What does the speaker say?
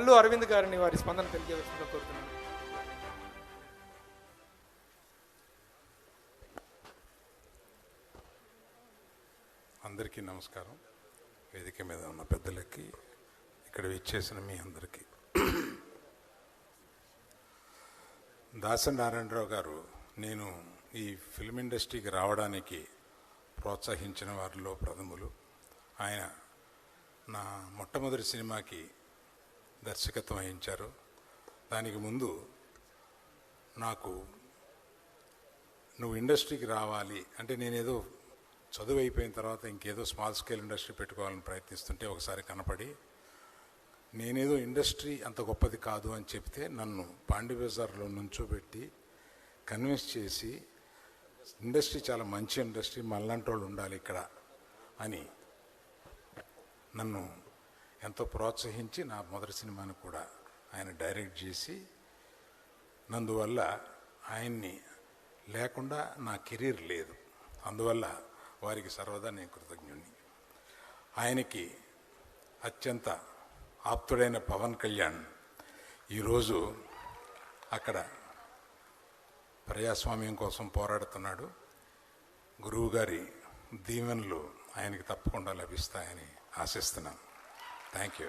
అల్లు అరవింద్ గారిని వారి స్పందన తెలియజేస్తుందో కోరుతున్నాను. అందరికీ నమస్కారం. వేదిక మీద ఉన్న పెద్దలకి, ఇక్కడ విచ్చేసిన మీ అందరికీ. దాసరి నారాయణరావు గారు నేను ఈ ఫిల్మ్ ఇండస్ట్రీకి రావడానికి ప్రోత్సహించిన వారిలో ప్రథములు. ఆయన నా మొట్టమొదటి సినిమాకి దర్శకత్వం వహించారు. దానికి ముందు నాకు నువ్వు ఇండస్ట్రీకి రావాలి అంటే, నేనేదో చదువు అయిపోయిన తర్వాత ఇంకేదో స్మాల్ స్కేల్ ఇండస్ట్రీ పెట్టుకోవాలని ప్రయత్నిస్తుంటే ఒకసారి కనపడి, నేనేదో ఇండస్ట్రీ అంత గొప్పది కాదు అని చెప్తే నన్ను పాండి బజార్లో నుంచోబెట్టి కన్విన్స్ చేసి, ఇండస్ట్రీ చాలా మంచి ఇండస్ట్రీ, మళ్ళంటి వాళ్ళు ఉండాలి ఇక్కడ అని నన్ను ఎంతో ప్రోత్సహించి నా మొదటి సినిమాను కూడా ఆయన డైరెక్ట్ చేసి, నందువల్ల ఆయన్ని లేకుండా నా కెరీర్ లేదు. అందువల్ల వారికి సర్వదా నేను కృతజ్ఞుణ్ణి. ఆయనకి అత్యంత ఆప్తుడైన పవన్ కళ్యాణ్ ఈరోజు అక్కడ ప్రజాస్వామ్యం కోసం పోరాడుతున్నాడు. గురువు గారి దీవెనలు ఆయనకి తప్పకుండా లభిస్తాయని ఆశిస్తున్నాను. Thank you.